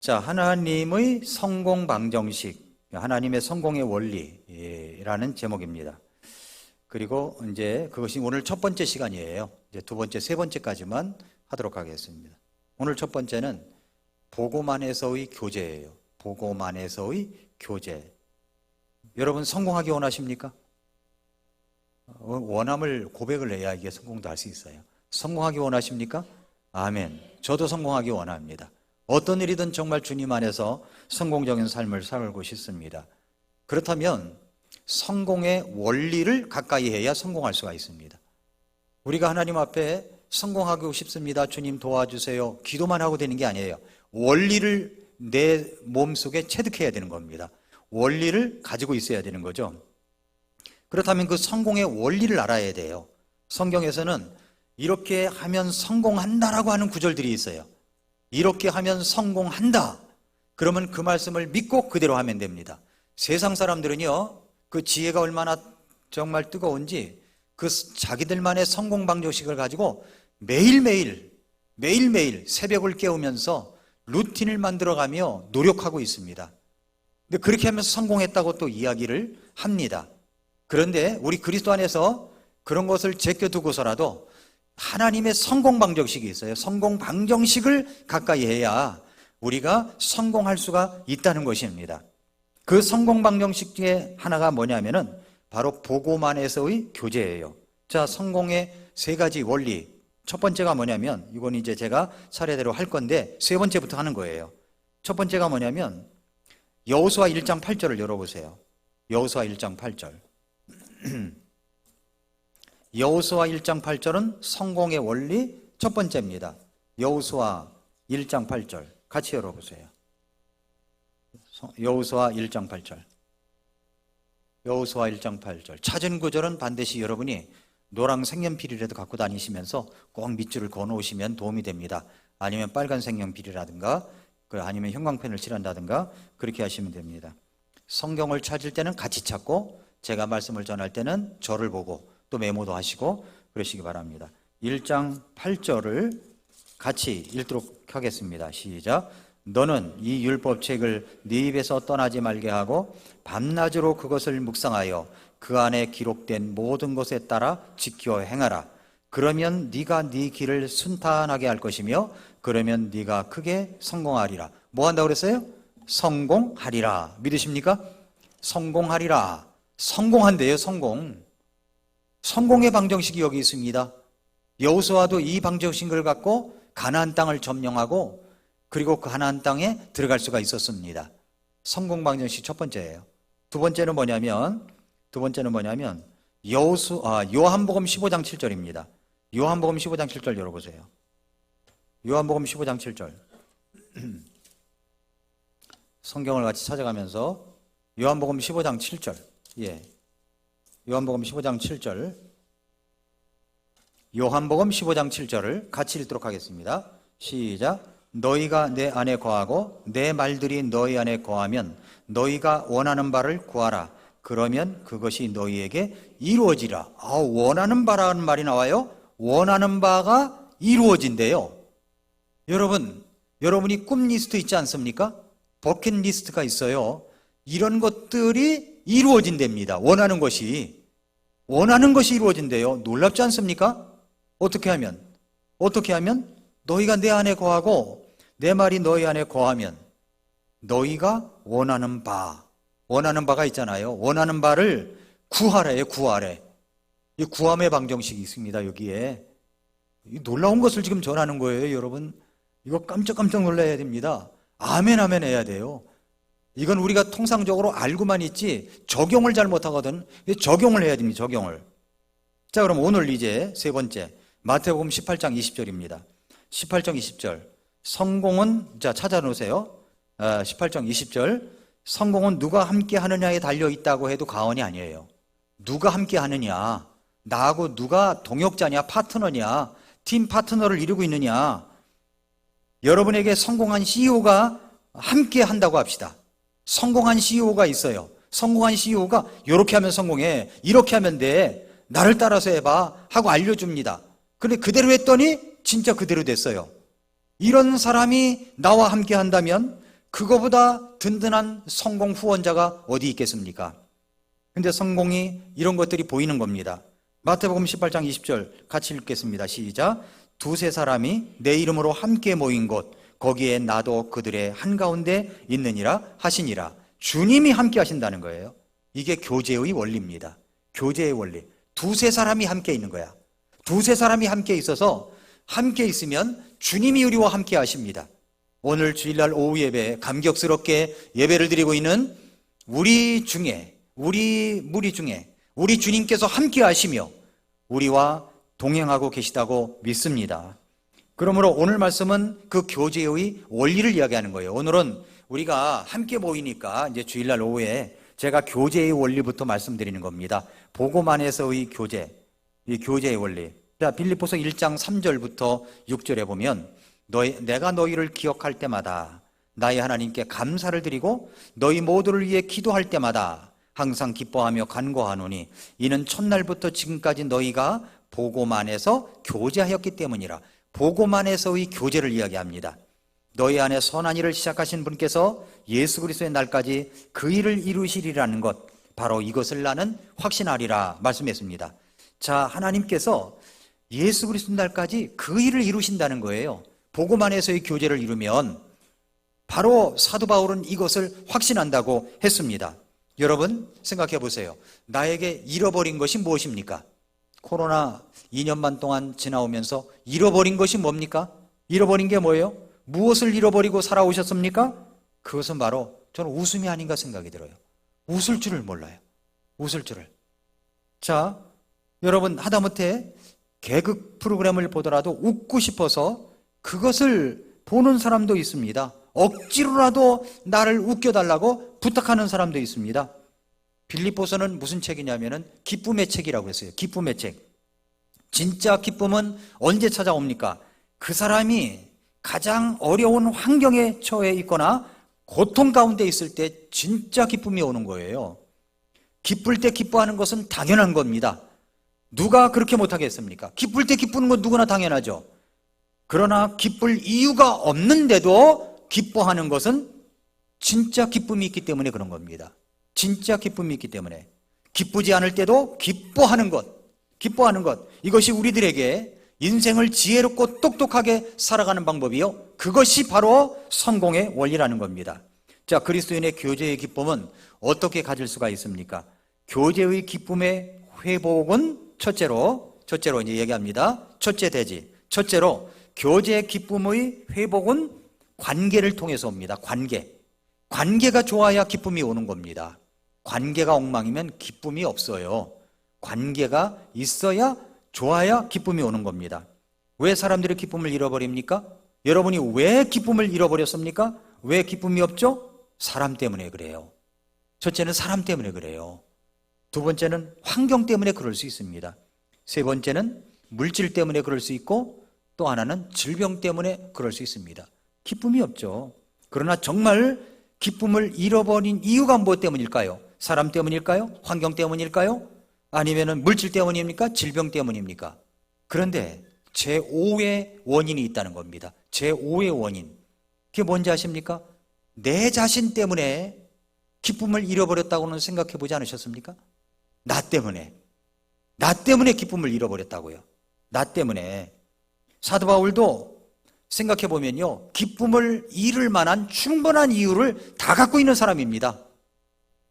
자, 하나님의 성공 방정식, 하나님의 성공의 원리라는 제목입니다. 그리고 이제 그것이 오늘 첫 번째 시간이에요. 이제 두 번째, 세 번째까지만 하도록 하겠습니다. 오늘 첫 번째는 보고만에서의 교제예요. 보고만에서의 교제. 여러분 성공하기 원하십니까? 원함을 고백을 해야 이게 성공도 할 수 있어요. 성공하기 원하십니까? 아멘. 저도 성공하기 원합니다. 어떤 일이든 정말 주님 안에서 성공적인 삶을 살고 싶습니다. 그렇다면 성공의 원리를 가까이 해야 성공할 수가 있습니다. 우리가 하나님 앞에 성공하고 싶습니다. 주님 도와주세요. 기도만 하고 되는 게 아니에요. 원리를 내 몸속에 체득해야 되는 겁니다. 원리를 가지고 있어야 되는 거죠. 그렇다면 그 성공의 원리를 알아야 돼요. 성경에서는 이렇게 하면 성공한다라고 하는 구절들이 있어요. 이렇게 하면 성공한다. 그러면 그 말씀을 믿고 그대로 하면 됩니다. 세상 사람들은요, 그 지혜가 얼마나 정말 뜨거운지 그 자기들만의 성공 방정식을 가지고 매일매일 새벽을 깨우면서 루틴을 만들어가며 노력하고 있습니다. 근데 그렇게 하면서 성공했다고 또 이야기를 합니다. 그런데 우리 그리스도 안에서 그런 것을 제껴두고서라도 하나님의 성공 방정식이 있어요. 성공 방정식을 가까이 해야 우리가 성공할 수가 있다는 것입니다. 그 성공 방정식 중에 하나가 뭐냐면은 바로 보고만에서의 교제예요. 자, 성공의 세 가지 원리. 첫 번째가 뭐냐면, 이건 이제 제가 차례대로 할 건데 세 번째부터 하는 거예요. 첫 번째가 뭐냐면 여호수아 1장 8절을 열어보세요. 여호수아 1장 8절. 여호수아 1장 8절은 성공의 원리 첫 번째입니다. 여호수아 1장 8절 같이 열어보세요. 여호수아 1장 8절. 여호수아 1장 8절. 찾은 구절은 반드시 여러분이 노랑 색연필이라도 갖고 다니시면서 꼭 밑줄을 그어놓으시면 도움이 됩니다. 아니면 빨간 색연필이라든가 아니면 형광펜을 칠한다든가 그렇게 하시면 됩니다. 성경을 찾을 때는 같이 찾고 제가 말씀을 전할 때는 저를 보고 또 메모도 하시고 그러시기 바랍니다. 1장 8절을 같이 읽도록 하겠습니다. 시작. 너는 이 율법책을 네 입에서 떠나지 말게 하고 밤낮으로 그것을 묵상하여 그 안에 기록된 모든 것에 따라 지켜 행하라. 그러면 네가 네 길을 순탄하게 할 것이며 그러면 네가 크게 성공하리라. 뭐 한다고 그랬어요? 성공하리라. 믿으십니까? 성공하리라. 성공한대요. 성공의 방정식이 여기 있습니다. 여호수아도 이 방정식을 갖고 가나안 땅을 점령하고 그리고 그 가나안 땅에 들어갈 수가 있었습니다. 성공 방정식 첫 번째예요. 두 번째는 뭐냐면 요한복음 15장 7절입니다. 요한복음 15장 7절 열어보세요. 요한복음 15장 7절. 성경을 같이 찾아가면서 요한복음 15장 7절. 예. 요한복음 15장 7절. 요한복음 15장 7절을 같이 읽도록 하겠습니다. 시작. 너희가 내 안에 거하고 내 말들이 너희 안에 거하면 너희가 원하는 바를 구하라. 그러면 그것이 너희에게 이루어지라. 원하는 바라는 말이 나와요. 원하는 바가 이루어진대요. 여러분이 꿈 리스트 있지 않습니까? 버킷리스트가 있어요. 이런 것들이 이루어진답니다. 원하는 것이 이루어진대요. 놀랍지 않습니까? 어떻게 하면 너희가 내 안에 거하고 내 말이 너희 안에 거하면 너희가 원하는 바가 있잖아요. 원하는 바를 구하래요. 구하래. 이 구함의 방정식이 있습니다. 여기에 놀라운 것을 지금 전하는 거예요. 여러분 이거 깜짝 놀라야 됩니다. 아멘 해야 돼요. 이건 우리가 통상적으로 알고만 있지 적용을 잘 못하거든. 적용을 해야 됩니다. 적용을. 자, 그럼 오늘 이제 세 번째 마태복음 18장 20절입니다. 18장 20절. 성공은, 자, 찾아놓으세요. 18장 20절. 성공은 누가 함께 하느냐에 달려있다고 해도 과언이 아니에요. 누가 함께 하느냐, 나하고 누가 동역자냐, 파트너냐, 팀 파트너를 이루고 있느냐. 여러분에게 성공한 CEO가 함께 한다고 합시다. 성공한 CEO가 있어요. 성공한 CEO가 이렇게 하면 성공해, 이렇게 하면 돼, 나를 따라서 해봐 하고 알려줍니다. 근데 그대로 했더니 진짜 그대로 됐어요. 이런 사람이 나와 함께 한다면 그거보다 든든한 성공 후원자가 어디 있겠습니까? 근데 성공이 이런 것들이 보이는 겁니다. 마태복음 18장 20절 같이 읽겠습니다. 시작. 두세 사람이 내 이름으로 함께 모인 곳 거기에 나도 그들의 한가운데 있느니라 하시니라. 주님이 함께 하신다는 거예요. 이게 교제의 원리입니다. 교제의 원리. 두세 사람이 함께 있는 거야. 두세 사람이 함께 있어서 함께 있으면 주님이 우리와 함께 하십니다. 오늘 주일날 오후 예배에 감격스럽게 예배를 드리고 있는 우리 무리 중에 우리 주님께서 함께 하시며 우리와 동행하고 계시다고 믿습니다. 그러므로 오늘 말씀은 그 교제의 원리를 이야기하는 거예요. 오늘은 우리가 함께 모이니까 이제 주일날 오후에 제가 교제의 원리부터 말씀드리는 겁니다. 복음 안에서의 교제, 이 교제의 원리. 자, 빌립보서 1장 3절부터 6절에 보면 내가 너희를 기억할 때마다 나의 하나님께 감사를 드리고 너희 모두를 위해 기도할 때마다 항상 기뻐하며 간구하노니 이는 첫날부터 지금까지 너희가 복음 안에서 교제하였기 때문이라. 복음 안에서의 교제를 이야기합니다. 너희 안에 선한 일을 시작하신 분께서 예수 그리스도의 날까지 그 일을 이루시리라는 것, 바로 이것을 나는 확신하리라 말씀했습니다. 자, 하나님께서 예수 그리스도 날까지 그 일을 이루신다는 거예요. 복음 안에서의 교제를 이루면 바로 사도 바울은 이것을 확신한다고 했습니다. 여러분 생각해 보세요. 나에게 잃어버린 것이 무엇입니까? 코로나 2년 반 동안 지나오면서 잃어버린 것이 뭡니까? 잃어버린 게 뭐예요? 무엇을 잃어버리고 살아오셨습니까? 그것은 바로 저는 웃음이 아닌가 생각이 들어요. 웃을 줄을 몰라요. 웃을 줄을. 자, 여러분 하다못해 개그 프로그램을 보더라도 웃고 싶어서 그것을 보는 사람도 있습니다. 억지로라도 나를 웃겨달라고 부탁하는 사람도 있습니다. 빌립보서는 무슨 책이냐면은 기쁨의 책이라고 했어요. 기쁨의 책. 진짜 기쁨은 언제 찾아옵니까? 그 사람이 가장 어려운 환경에 처해 있거나 고통 가운데 있을 때 진짜 기쁨이 오는 거예요. 기쁠 때 기뻐하는 것은 당연한 겁니다. 누가 그렇게 못하겠습니까? 기쁠 때 기쁘는 건 누구나 당연하죠. 그러나 기쁠 이유가 없는데도 기뻐하는 것은 진짜 기쁨이 있기 때문에 그런 겁니다. 진짜 기쁨이 있기 때문에. 기쁘지 않을 때도 기뻐하는 것, 이것이 우리들에게 인생을 지혜롭고 똑똑하게 살아가는 방법이요, 그것이 바로 성공의 원리라는 겁니다. 자, 그리스도인의 교제의 기쁨은 어떻게 가질 수가 있습니까? 교제의 기쁨의 회복은 첫째로 이제 얘기합니다. 첫째 대지. 첫째로 교제 기쁨의 회복은 관계를 통해서 옵니다. 관계가 좋아야 기쁨이 오는 겁니다. 관계가 엉망이면 기쁨이 없어요. 관계가 있어야, 좋아야 기쁨이 오는 겁니다. 왜 사람들이 기쁨을 잃어버립니까? 여러분이 왜 기쁨을 잃어버렸습니까? 왜 기쁨이 없죠? 사람 때문에 그래요. 첫째는 사람 때문에 그래요. 두 번째는 환경 때문에 그럴 수 있습니다. 세 번째는 물질 때문에 그럴 수 있고, 또 하나는 질병 때문에 그럴 수 있습니다. 기쁨이 없죠. 그러나 정말 기쁨을 잃어버린 이유가 무엇 때문일까요? 사람 때문일까요? 환경 때문일까요? 아니면 물질 때문입니까? 질병 때문입니까? 그런데 제5의 원인이 있다는 겁니다. 제5의 원인. 그게 뭔지 아십니까? 내 자신 때문에 기쁨을 잃어버렸다고는 생각해 보지 않으셨습니까? 나 때문에 기쁨을 잃어버렸다고요. 나 때문에. 사도 바울도 생각해 보면요, 기쁨을 잃을 만한 충분한 이유를 다 갖고 있는 사람입니다.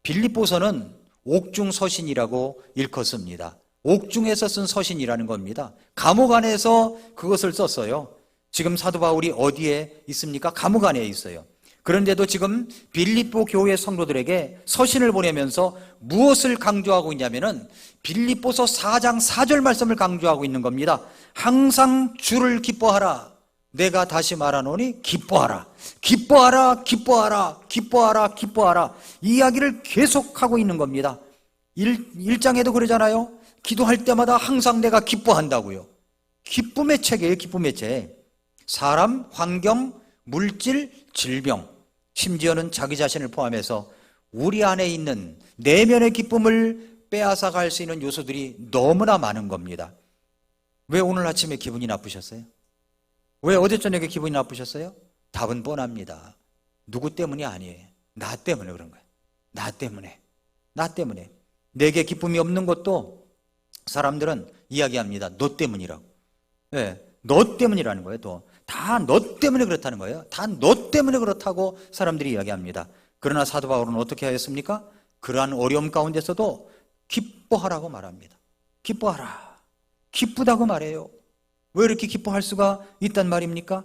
빌립보서는 옥중 서신이라고 일컫습니다. 옥중에서 쓴 서신이라는 겁니다. 감옥 안에서 그것을 썼어요. 지금 사도 바울이 어디에 있습니까? 감옥 안에 있어요. 그런데도 지금 빌립보 교회 성도들에게 서신을 보내면서 무엇을 강조하고 있냐면은 빌립보서 4장 4절 말씀을 강조하고 있는 겁니다. 항상 주를 기뻐하라. 내가 다시 말하노니 기뻐하라. 기뻐하라. 기뻐하라. 기뻐하라. 기뻐하라. 이 이야기를 계속하고 있는 겁니다. 1장에도 그러잖아요. 기도할 때마다 항상 내가 기뻐한다고요. 기쁨의 책이에요. 기쁨의 책. 사람, 환경, 물질, 질병, 심지어는 자기 자신을 포함해서 우리 안에 있는 내면의 기쁨을 빼앗아 갈 수 있는 요소들이 너무나 많은 겁니다. 왜 오늘 아침에 기분이 나쁘셨어요? 왜 어제 저녁에 기분이 나쁘셨어요? 답은 뻔합니다. 누구 때문이 아니에요. 나 때문에 그런 거예요. 나 때문에. 내게 기쁨이 없는 것도 사람들은 이야기합니다. 너 때문이라고. 네, 너 때문이라는 거예요. 또 다 너 때문에 그렇다는 거예요. 다 너 때문에 그렇다고 사람들이 이야기합니다. 그러나 사도 바울은 어떻게 하였습니까? 그러한 어려움 가운데서도 기뻐하라고 말합니다. 기뻐하라. 기쁘다고 말해요. 왜 이렇게 기뻐할 수가 있단 말입니까?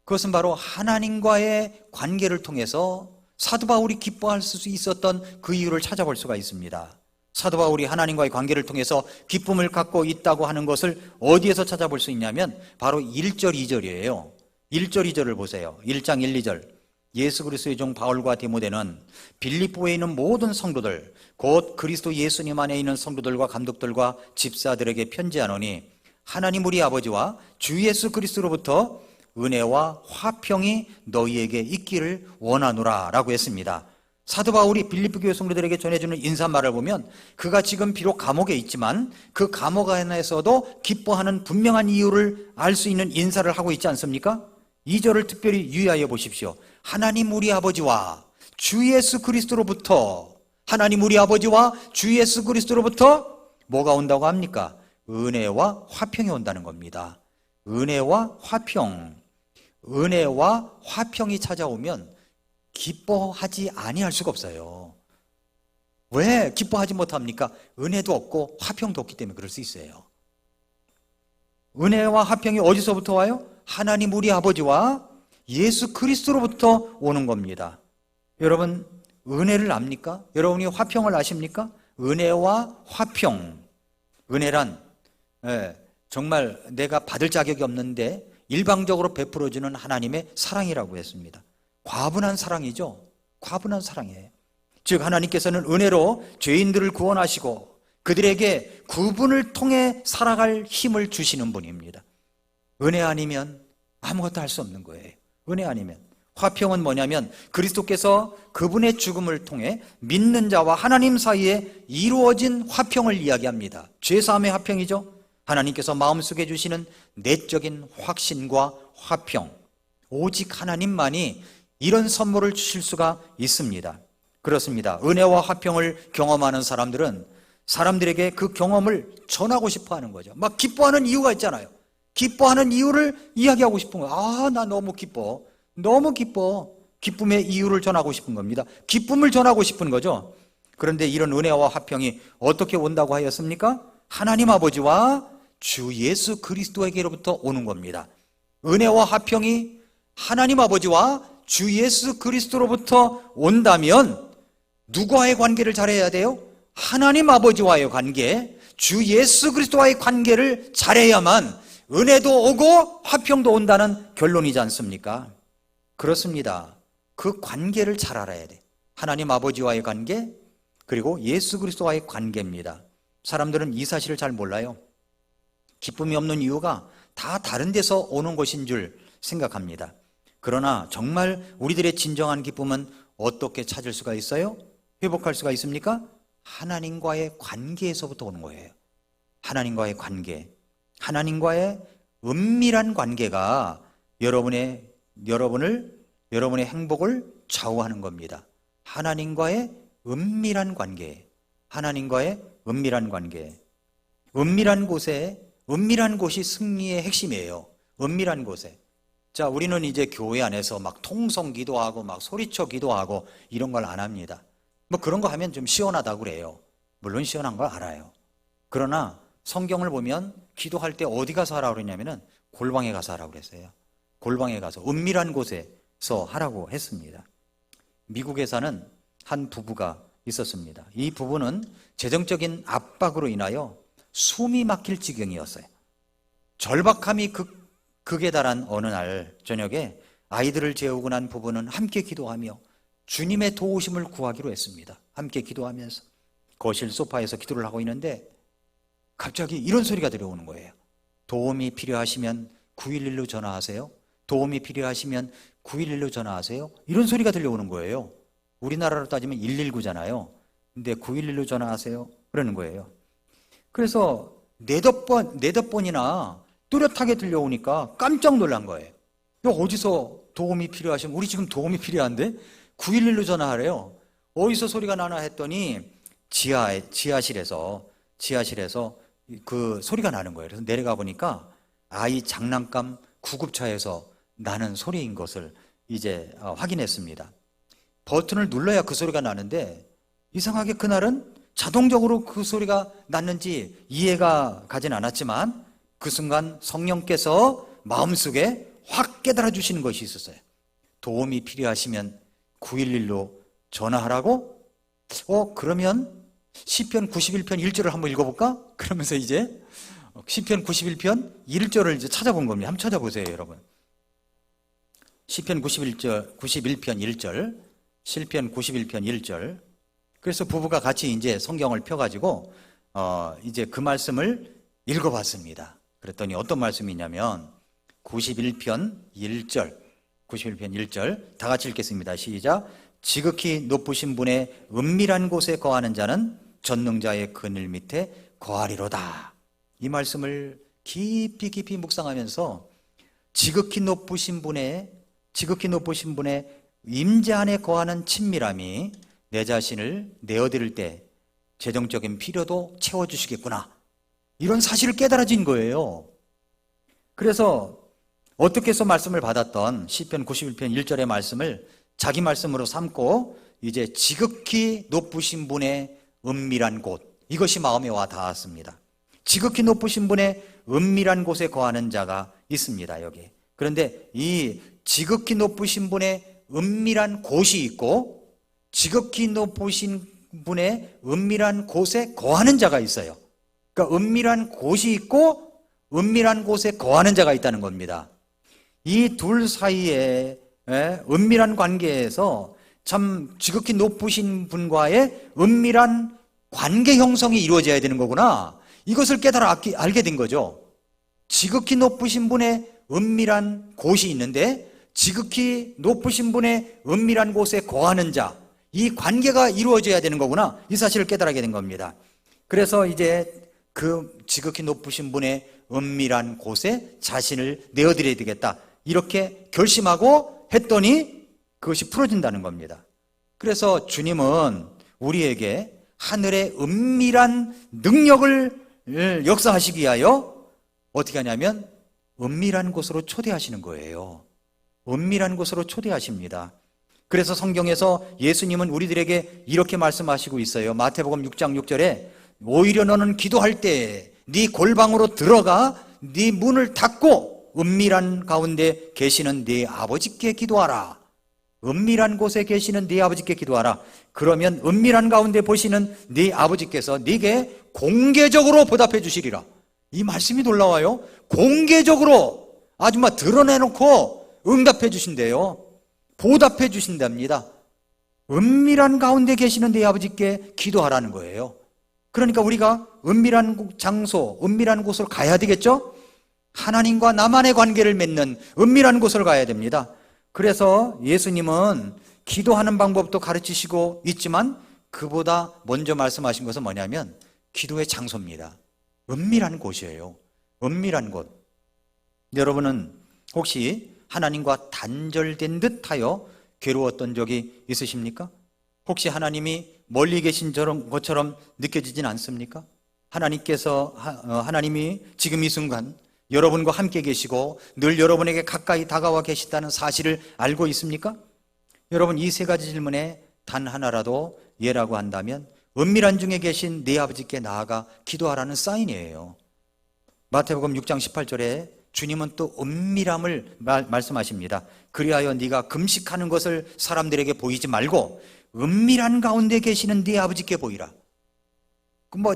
그것은 바로 하나님과의 관계를 통해서 사도 바울이 기뻐할 수 있었던 그 이유를 찾아볼 수가 있습니다. 사도 바울이 하나님과의 관계를 통해서 기쁨을 갖고 있다고 하는 것을 어디에서 찾아볼 수 있냐면 바로 1절, 2절이에요. 1절, 2절을 보세요. 1장 1, 2절. 예수 그리스도의 종 바울과 디모데는 빌립보에 있는 모든 성도들, 곧 그리스도 예수님 안에 있는 성도들과 감독들과 집사들에게 편지하노니 하나님 우리 아버지와 주 예수 그리스도로부터 은혜와 화평이 너희에게 있기를 원하노라 라고 했습니다. 사도 바울이 빌립보 교회 성도들에게 전해주는 인사말을 보면 그가 지금 비록 감옥에 있지만 그 감옥 안에서도 기뻐하는 분명한 이유를 알 수 있는 인사를 하고 있지 않습니까? 2절을 특별히 유의하여 보십시오. 하나님 우리 아버지와 주 예수 그리스도로부터, 하나님 우리 아버지와 주 예수 그리스도로부터 뭐가 온다고 합니까? 은혜와 화평이 온다는 겁니다. 은혜와 화평이 찾아오면 기뻐하지 아니할 수가 없어요. 왜 기뻐하지 못합니까? 은혜도 없고 화평도 없기 때문에 그럴 수 있어요. 은혜와 화평이 어디서부터 와요? 하나님 우리 아버지와 예수 그리스도로부터 오는 겁니다. 여러분 은혜를 압니까? 여러분이 화평을 아십니까? 은혜와 화평. 은혜란 정말 내가 받을 자격이 없는데 일방적으로 베풀어주는 하나님의 사랑이라고 했습니다. 과분한 사랑이죠. 과분한 사랑이에요. 즉 하나님께서는 은혜로 죄인들을 구원하시고 그들에게 구분을 통해 살아갈 힘을 주시는 분입니다. 은혜 아니면 아무것도 할 수 없는 거예요. 은혜 아니면. 화평은 뭐냐면 그리스도께서 그분의 죽음을 통해 믿는 자와 하나님 사이에 이루어진 화평을 이야기합니다. 죄사함의 화평이죠. 하나님께서 마음속에 주시는 내적인 확신과 화평. 오직 하나님만이 이런 선물을 주실 수가 있습니다. 그렇습니다. 은혜와 화평을 경험하는 사람들은 사람들에게 그 경험을 전하고 싶어 하는 거죠. 막 기뻐하는 이유가 있잖아요. 기뻐하는 이유를 이야기하고 싶은 거예요. 아, 나 너무 기뻐. 너무 기뻐. 기쁨의 이유를 전하고 싶은 겁니다. 기쁨을 전하고 싶은 거죠. 그런데 이런 은혜와 화평이 어떻게 온다고 하였습니까? 하나님 아버지와 주 예수 그리스도에게로부터 오는 겁니다. 은혜와 화평이 하나님 아버지와 주 예수 그리스도로부터 온다면 누구와의 관계를 잘해야 돼요? 하나님 아버지와의 관계, 주 예수 그리스도와의 관계를 잘해야만 은혜도 오고 화평도 온다는 결론이지 않습니까? 그렇습니다. 그 관계를 잘 알아야 돼. 하나님 아버지와의 관계, 그리고 예수 그리스도와의 관계입니다. 사람들은 이 사실을 잘 몰라요. 기쁨이 없는 이유가 다 다른 데서 오는 것인 줄 생각합니다. 그러나 정말 우리들의 진정한 기쁨은 어떻게 찾을 수가 있어요? 회복할 수가 있습니까? 하나님과의 관계에서부터 오는 거예요. 하나님과의 관계. 하나님과의 은밀한 관계가 여러분의 행복을 좌우하는 겁니다. 하나님과의 은밀한 관계. 하나님과의 은밀한 관계. 은밀한 곳이 승리의 핵심이에요. 은밀한 곳에. 자, 우리는 이제 교회 안에서 막 통성 기도하고 막 소리쳐 기도하고 이런 걸 안 합니다. 뭐 그런 거 하면 좀 시원하다고 그래요. 물론 시원한 걸 알아요. 그러나 성경을 보면 기도할 때 어디 가서 하라고 그러냐면은 골방에 가서 하라고 그랬어요. 골방에 가서 은밀한 곳에서 하라고 했습니다. 미국에 사는 한 부부가 있었습니다. 이 부부는 재정적인 압박으로 인하여 숨이 막힐 지경이었어요. 절박함이 극에 달한 어느 날 저녁에 아이들을 재우고 난 부부는 함께 기도하며 주님의 도우심을 구하기로 했습니다. 함께 기도하면서 거실 소파에서 기도를 하고 있는데 갑자기 이런 소리가 들려오는 거예요. 도움이 필요하시면 911로 전화하세요. 도움이 필요하시면 911로 전화하세요. 이런 소리가 들려오는 거예요. 우리나라로 따지면 119잖아요. 근데 911로 전화하세요. 그러는 거예요. 그래서 네댓 번이나 뚜렷하게 들려오니까 깜짝 놀란 거예요. 어디서 도움이 필요하시면, 우리 지금 도움이 필요한데 911로 전화하래요. 어디서 소리가 나나 했더니 지하실에서 그 소리가 나는 거예요. 그래서 내려가 보니까 아이 장난감 구급차에서 나는 소리인 것을 이제 확인했습니다. 버튼을 눌러야 그 소리가 나는데 이상하게 그날은 자동적으로 그 소리가 났는지 이해가 가진 않았지만 그 순간 성령께서 마음속에 확 깨달아 주시는 것이 있었어요. 도움이 필요하시면 911로 전화하라고? 그러면 시편 91편 1절을 한번 읽어볼까? 그러면서 이제 시편 91편 1절을 이제 찾아본 겁니다. 한번 찾아보세요, 여러분. 시편 91편 1절, 시편 91편 1절. 그래서 부부가 같이 이제 성경을 펴가지고 이제 그 말씀을 읽어봤습니다. 그랬더니 어떤 말씀이냐면 91편 1절, 91편 1절 다 같이 읽겠습니다. 시작. 지극히 높으신 분의 은밀한 곳에 거하는 자는 전능자의 그늘 밑에 거하리로다. 이 말씀을 깊이 묵상하면서 지극히 높으신 분의 임재 안에 거하는 친밀함이 내 자신을 내어드릴 때 재정적인 필요도 채워주시겠구나, 이런 사실을 깨달아진 거예요. 그래서 어떻게 해서 말씀을 받았던 시편 91편 1절의 말씀을 자기 말씀으로 삼고 이제 지극히 높으신 분의 은밀한 곳, 이것이 마음에 와 닿았습니다. 지극히 높으신 분의 은밀한 곳에 거하는 자가 있습니다, 여기. 그런데 이 지극히 높으신 분의 은밀한 곳이 있고 지극히 높으신 분의 은밀한 곳에 거하는 자가 있어요. 그러니까 은밀한 곳이 있고 은밀한 곳에 거하는 자가 있다는 겁니다. 이 둘 사이에 은밀한 관계에서 참 지극히 높으신 분과의 은밀한 관계 형성이 이루어져야 되는 거구나, 이것을 깨달아 알게 된 거죠. 지극히 높으신 분의 은밀한 곳이 있는데 지극히 높으신 분의 은밀한 곳에 거하는 자, 이 관계가 이루어져야 되는 거구나, 이 사실을 깨달게 된 겁니다. 그래서 이제 그 지극히 높으신 분의 은밀한 곳에 자신을 내어드려야 되겠다, 이렇게 결심하고 했더니 그것이 풀어진다는 겁니다. 그래서 주님은 우리에게 하늘의 은밀한 능력을 역사하시기 위하여 어떻게 하냐면 은밀한 곳으로 초대하시는 거예요. 은밀한 곳으로 초대하십니다. 그래서 성경에서 예수님은 우리들에게 이렇게 말씀하시고 있어요. 마태복음 6장 6절에 오히려 너는 기도할 때 네 골방으로 들어가 네 문을 닫고 은밀한 가운데 계시는 네 아버지께 기도하라. 은밀한 곳에 계시는 네 아버지께 기도하라. 그러면 은밀한 가운데 보시는 네 아버지께서 네게 공개적으로 보답해 주시리라. 이 말씀이 놀라워요. 공개적으로 아주 막 드러내놓고 응답해 주신대요. 보답해 주신답니다. 은밀한 가운데 계시는 네 아버지께 기도하라는 거예요. 그러니까 우리가 은밀한 장소, 은밀한 곳으로 가야 되겠죠? 하나님과 나만의 관계를 맺는 은밀한 곳을 가야 됩니다. 그래서 예수님은 기도하는 방법도 가르치시고 있지만 그보다 먼저 말씀하신 것은 뭐냐면 기도의 장소입니다. 은밀한 곳이에요. 은밀한 곳. 여러분은 혹시 하나님과 단절된 듯하여 괴로웠던 적이 있으십니까? 혹시 하나님이 멀리 계신 것처럼 느껴지진 않습니까? 하나님이 지금 이 순간 여러분과 함께 계시고 늘 여러분에게 가까이 다가와 계시다는 사실을 알고 있습니까? 여러분, 이 세 가지 질문에 단 하나라도 예라고 한다면 은밀한 중에 계신 네 아버지께 나아가 기도하라는 사인이에요. 마태복음 6장 18절에 주님은 또 은밀함을 말씀하십니다. 그리하여 네가 금식하는 것을 사람들에게 보이지 말고 은밀한 가운데 계시는 네 아버지께 보이라.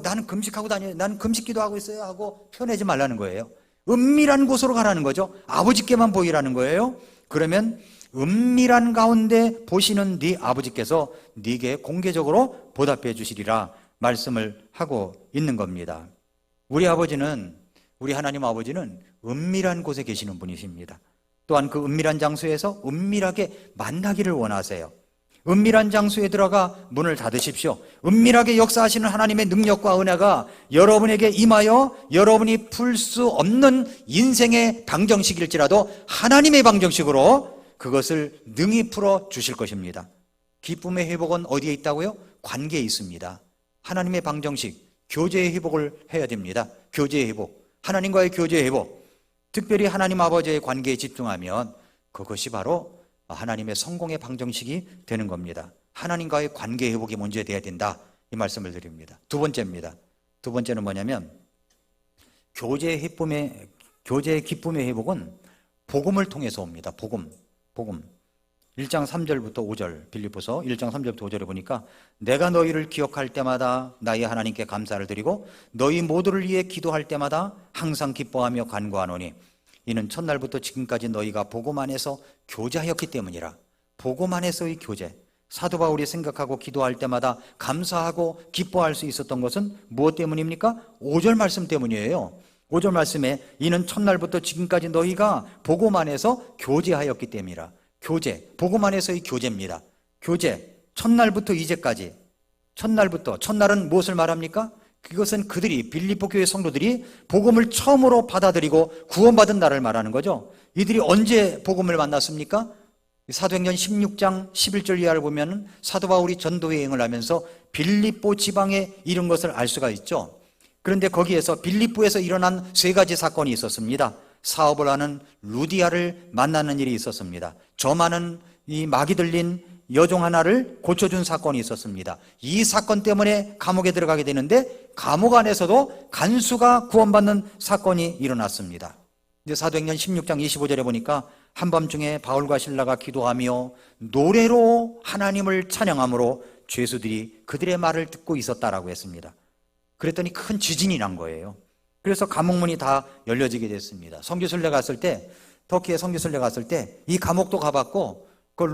나는 금식하고 다녀요, 나는 금식기도 하고 있어요 하고 표내지 말라는 거예요. 은밀한 곳으로 가라는 거죠. 아버지께만 보이라는 거예요. 그러면 은밀한 가운데 보시는 네 아버지께서 네게 공개적으로 보답해 주시리라 말씀을 하고 있는 겁니다. 우리 하나님 아버지는 은밀한 곳에 계시는 분이십니다. 또한 그 은밀한 장소에서 은밀하게 만나기를 원하세요. 은밀한 장소에 들어가 문을 닫으십시오. 은밀하게 역사하시는 하나님의 능력과 은혜가 여러분에게 임하여 여러분이 풀 수 없는 인생의 방정식일지라도 하나님의 방정식으로 그것을 능히 풀어 주실 것입니다. 기쁨의 회복은 어디에 있다고요? 관계에 있습니다. 하나님의 방정식, 교제의 회복을 해야 됩니다. 교제의 회복, 하나님과의 교제의 회복, 특별히 하나님 아버지의 관계에 집중하면 그것이 바로 하나님의 성공의 방정식이 되는 겁니다. 하나님과의 관계 회복이 먼저 돼야 된다, 이 말씀을 드립니다. 두 번째입니다. 두 번째는 뭐냐면 교제의 기쁨의 회복은 복음을 통해서 옵니다. 복음. 1장 3절부터 5절, 빌립보서 1장 3절부터 5절에 보니까 내가 너희를 기억할 때마다 나의 하나님께 감사를 드리고 너희 모두를 위해 기도할 때마다 항상 기뻐하며 간구하노니 이는 첫날부터 지금까지 너희가 복음 안에서 교제하였기 때문이라. 복음 안에서의 교제. 사도 바울이 생각하고 기도할 때마다 감사하고 기뻐할 수 있었던 것은 무엇 때문입니까? 5절 말씀 때문이에요. 5절 말씀에 이는 첫날부터 지금까지 너희가 복음 안에서 교제하였기 때문이라. 교제, 복음 안에서의 교제입니다. 교제, 첫날부터 이제까지. 첫날은 무엇을 말합니까? 그것은 그들이, 빌립보 교회 성도들이 복음을 처음으로 받아들이고 구원받은 날을 말하는 거죠. 이들이 언제 복음을 만났습니까? 사도행전 16장 11절 이하를 보면 사도 바울이 전도 여행을 하면서 빌립보 지방에 이른 것을 알 수가 있죠. 그런데 거기에서 빌립보에서 일어난 세 가지 사건이 있었습니다. 사업을 하는 루디아를 만나는 일이 있었습니다. 저 많은 이 마귀 들린 여종 하나를 고쳐준 사건이 있었습니다. 이 사건 때문에 감옥에 들어가게 되는데 감옥 안에서도 간수가 구원받는 사건이 일어났습니다. 이제 사도행전 16장 25절에 보니까 한밤중에 바울과 실라가 기도하며 노래로 하나님을 찬양함으로 죄수들이 그들의 말을 듣고 있었다라고 했습니다. 그랬더니 큰 지진이 난 거예요. 그래서 감옥문이 다 열려지게 됐습니다. 선교순례 갔을 때, 터키에 선교순례 갔을 때 이 감옥도 가봤고 그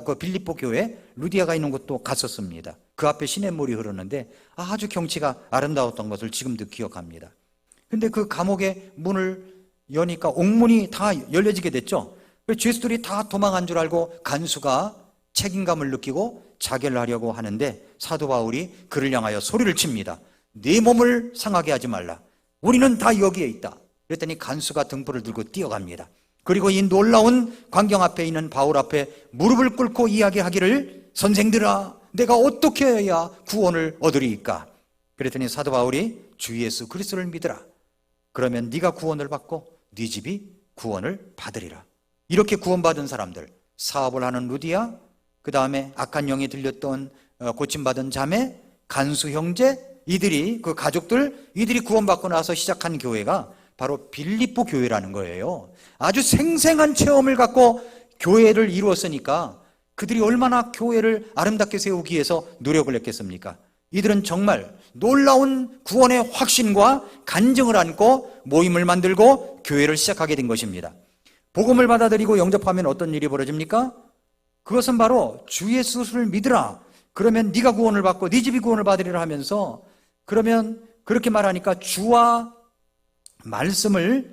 그 빌립보 교회 루디아가 있는 곳도 갔었습니다. 그 앞에 시냇물이 흐르는데 아주 경치가 아름다웠던 것을 지금도 기억합니다. 근데 그 감옥의 문을 여니까 옥문이 다 열려지게 됐죠. 죄수들이 다 도망한 줄 알고 간수가 책임감을 느끼고 자결을 하려고 하는데 사도 바울이 그를 향하여 소리를 칩니다. 네 몸을 상하게 하지 말라. 우리는 다 여기에 있다. 그랬더니 간수가 등불을 들고 뛰어갑니다. 그리고 이 놀라운 광경 앞에 있는 바울 앞에 무릎을 꿇고 이야기하기를 선생들아, 내가 어떻게 해야 구원을 얻으리이까? 그랬더니 사도 바울이 주 예수 그리스도를 믿으라. 그러면 네가 구원을 받고 네 집이 구원을 받으리라. 이렇게 구원받은 사람들, 사업을 하는 루디아, 그 다음에 악한 영이 들렸던 고침받은 자매, 간수 형제, 이들이 그 가족들, 이들이 구원받고 나서 시작한 교회가 바로 빌립보 교회라는 거예요. 아주 생생한 체험을 갖고 교회를 이루었으니까 그들이 얼마나 교회를 아름답게 세우기 위해서 노력을 했겠습니까? 이들은 정말 놀라운 구원의 확신과 간증을 안고 모임을 만들고 교회를 시작하게 된 것입니다. 복음을 받아들이고 영접하면 어떤 일이 벌어집니까? 그것은 바로 주 예수를 믿으라. 그러면 네가 구원을 받고 네 집이 구원을 받으리라 하면서, 그러면 그렇게 말하니까 주의 말씀을